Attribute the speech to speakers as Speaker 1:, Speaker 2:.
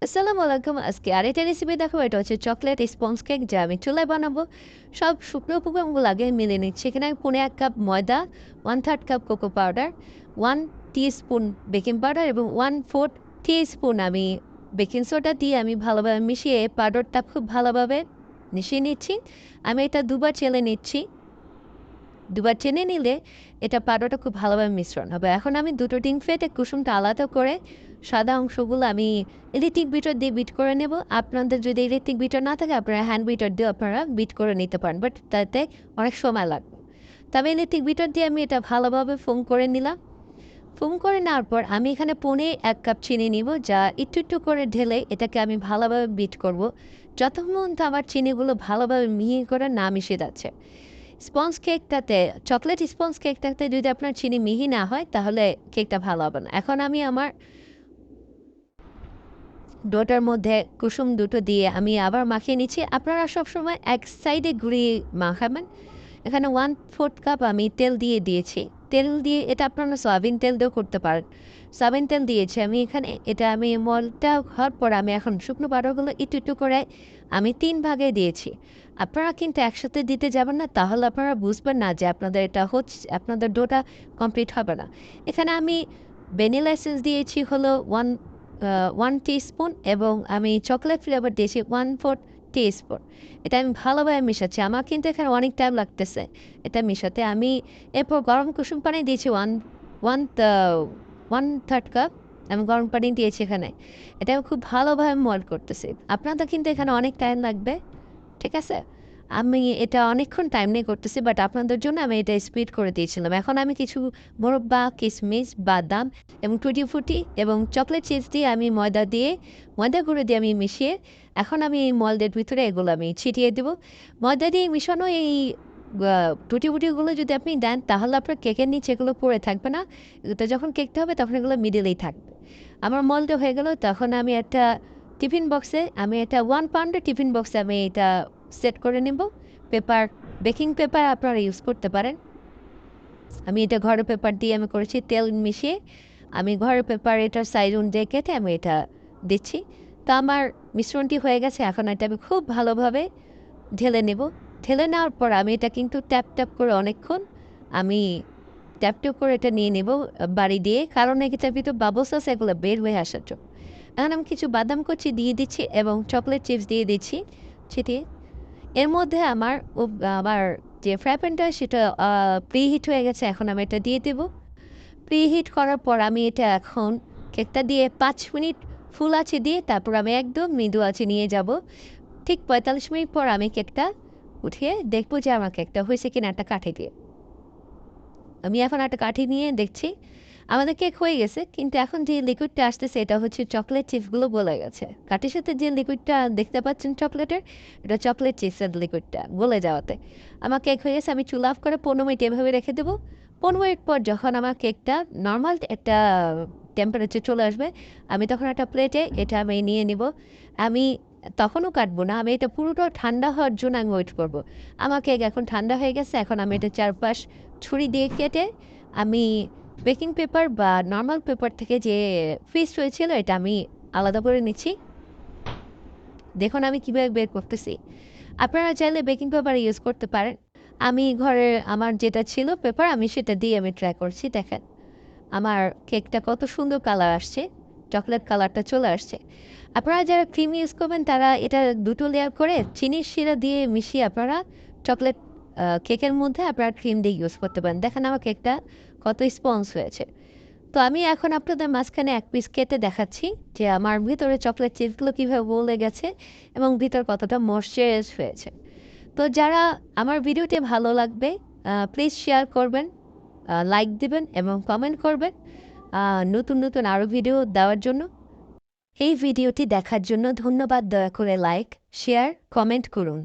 Speaker 1: আসসালামু আলাইকুম। আজকে আরেকটা রেসিপি দেখাবো। এটা হচ্ছে চকলেট স্পঞ্জ কেক যা আমি চুলায় বানাবো। সব শুকনো উপকরণগুলো আগে মিলিয়ে নিচ্ছি। এখানে আমি 1/2 কাপ ময়দা, 1/3 cup cocoa powder, 1 teaspoon baking powder এবং 1/4 টিস্পুন আমি বেকিং সোডা দিয়ে আমি ভালোভাবে মিশিয়ে পাউডারটা খুব ভালোভাবে মিশিয়ে নিচ্ছি। আমি এটা দুবার চেলে নিচ্ছি। দুবার চেনে নিলে এটা পাউডারটা খুব ভালোভাবে মিশ্রণ হবে। এখন আমি দুটো ডিম ফেটে কুসুমটা আলাদা করে সাদা অংশগুলো আমি ইলেকট্রিক বিটার দিয়ে বিট করে নেব। আপনাদের যদি ইলেকট্রিক বিটার না থাকে আপনারা হ্যান্ড বিটার দিয়ে আপনারা বিট করে নিতে পারেন, বাট তাতে অনেক সময় লাগবে। তবে ইলেকট্রিক বিটার দিয়ে আমি এটা ভালোভাবে ফোম করে নিলাম। ফোম করে নেওয়ার পর আমি এখানে 1/4 কাপ চিনি নিব, যা একটু একটু করে ঢেলে এটাকে আমি ভালোভাবে বিট করব যতক্ষণ তো আমার চিনিগুলো ভালোভাবে মিহি করে না মিশে যাচ্ছে। স্পঞ্জ কেকটাতে, চকলেট স্পঞ্জ কেকটাতে যদি আপনার চিনি মিহি না হয় তাহলে কেকটা ভালো হবে না। এখন আমি আমার ডোটার মধ্যে কুসুম দুটো দিয়ে আমি আবার মাখিয়ে নিচ্ছি। আপনারা সবসময় এক সাইডে ঘুরিয়ে মাখাবেন। এখানে 1/4 কাপ আমি তেল দিয়ে দিয়েছি। তেল দিয়ে এটা আপনারা সয়াবিন তেল দিয়েও করতে পারেন। সয়াবিন তেল দিয়েছি আমি এখানে। এটা আমি মলটা হওয়ার পর আমি এখন শুকনো পাউডারগুলো একটু একটু করে আমি 3 ভাগে দিয়েছি। আপনারা কিন্তু একসাথে দিতে যাবেন না, তাহলে আপনারা বুঝবেন না যে আপনাদের এটা হচ্ছে, আপনাদের ডোটা কমপ্লিট হবে না। এখানে আমি ভ্যানিলা এসেন্স দিয়েছি হলো 1 টিস্পুন এবং আমি চকলেট ফ্লেভার দিয়েছি 1/4 টিস্পুন। এটা আমি ভালোভাবে মেশাচ্ছি। আমার কিন্তু এখানে অনেক টাইম লাগতেছে এটা মেশাতে। আমি এরপর গরম কুসুম পানি দিয়েছি 1/3 কাপ। আমি গরম পানি দিয়েছি এখানে। এটা আমি খুব ভালোভাবে মল্ড করতেছি। আপনাদের কিন্তু এখানে অনেক টাইম লাগবে। ঠিক আছে? আমি এটা অনেকক্ষণ টাইম নিয়ে করতেছি, বাট আপনাদের জন্য আমি এটা স্পিড করে দিয়েছিলাম। এখন আমি কিছু মোরব্বা, কিশমিশ, বাদাম এবং টুটি ফুটি এবং চকলেট চিজ দিয়ে আমি ময়দা গুঁড়ো দিয়ে আমি মিশিয়ে এখন আমি এই মল্ডের ভিতরে এগুলো আমি ছিটিয়ে দেব। ময়দা দিয়ে মিশানো এই টুটি ফুটিগুলো যদি আপনি দেন তাহলে আপনার কেকের নিচে এগুলো পড়ে থাকবে না। এটা যখন কেকটা হবে তখন এগুলো মিডলেই থাকবে। আমার মল্ডটা হয়ে গেল। তখন আমি একটা টিফিন বক্সে, আমি এটা 1 পাউন্ডের টিফিন বক্সে আমি এটা সেট করে নেব। পেপার, বেকিং পেপার আপনারা ইউজ করতে পারেন। আমি এটা ঘরের পেপার দিয়ে আমি করেছি তেল মিশিয়ে। আমি ঘরের পেপার এটার সাইজ অনুযায়ী কেটে আমি এটা দিচ্ছি। তো আমার মিশ্রণটি হয়ে গেছে। এখন এটা আমি খুব ভালোভাবে ঢেলে নেব। ঢেলে নেওয়ার পর আমি এটা কিন্তু ট্যাপ ট্যাপ করে অনেকক্ষণ আমি ট্যাপ ট্যাপ করে এটা নিয়ে নেব বাড়ি দিয়ে, কারণ এটার ভিতর বাবলস আছে এগুলো বের হয়ে আসার জন্য। এখন আমি কিছু বাদাম কুচি দিয়ে দিচ্ছি এবং চকলেট চিপস দিয়ে দিচ্ছি ছিটিয়ে। এর মধ্যে আমার যে ফ্রাই প্যানটা সেটা প্রিহিট হয়ে গেছে। এখন আমি এটা দিয়ে দেব। প্রিহিট করার পর আমি এটা এখন কেকটা দিয়ে 5 মিনিট ফুল আঁচে দিয়ে তারপর আমি একদম মৃদু আঁচে নিয়ে যাব। ঠিক 45 মিনিট পর আমি কেকটা উঠিয়ে দেখব যে আমার কেকটা হয়েছে কিনা একটা কাঠি দিয়ে। আমি এখন একটা কাঠি নিয়ে দেখছি আমাদের কেক হয়ে গেছে, কিন্তু এখন যে লিকুইডটা আসতেছে এটা হচ্ছে চকলেট চিপসগুলো গলে গেছে। কাঠির সাথে যে লিকুইডটা দেখতে পাচ্ছেন চকলেটের, এটা চকলেট চিপসের লিকুইডটা গলে যাওয়াতে আমার কেক হয়ে গেছে। আমি চুলা অফ করে 15 মিনিট এভাবে রেখে দেবো। 15 মিনিট পর যখন আমার কেকটা নর্মাল একটা টেম্পারেচার চলে আসবে, আমি তখন একটা প্লেটে এটা আমি নিয়ে নিব। আমি তখনও কাটবো না, আমি এটা পুরোটা ঠান্ডা হওয়ার জন্য আমি ওয়েট করব। আমার কেক এখন ঠান্ডা হয়ে গেছে। এখন আমি এটা চারপাশ ছুরি দিয়ে কেটে আমি বেকিং পেপার বা নর্মাল পেপার থেকে যে ফিস্ট হয়েছিল এটা আমি আলাদা করে নিচ্ছি। দেখুন আমি কীভাবে বের করতেছি। আপনারা চাইলে বেকিং পেপার ইউজ করতে পারেন। আমি ঘরে আমার যেটা ছিল পেপার আমি সেটা দিয়ে আমি ট্রাই করছি। দেখেন আমার কেকটা কত সুন্দর কালার আসছে, চকলেট কালারটা চলে আসছে। আপনারা যারা ক্রিম ইউজ করবেন তারা এটা দুটো লেয়ার করে চিনির শিরা দিয়ে মিশিয়ে আপনারা চকলেট কেকের মধ্যে আপনারা ক্রিম দিয়ে ইউজ করতে পারেন। দেখেন আমার কেকটা কত স্পঞ্জ হয়েছে। তো আমি এখন আপনাদের মাঝখানে এক পিস কেটে দেখাচ্ছি যে আমার ভিতরে চকলেট চিপসগুলো কীভাবে গলে গেছে এবং ভিতর কতটা ময়েশ্চারাইজ হয়েছে। তো যারা আমার ভিডিওটি ভালো লাগবে প্লিজ শেয়ার করবেন, লাইক দিবেন এবং কমেন্ট করবেন নতুন নতুন আরও ভিডিও দেওয়ার জন্য। এই ভিডিওটি দেখার জন্য ধন্যবাদ। দয়া করে লাইক, শেয়ার, কমেন্ট করুন।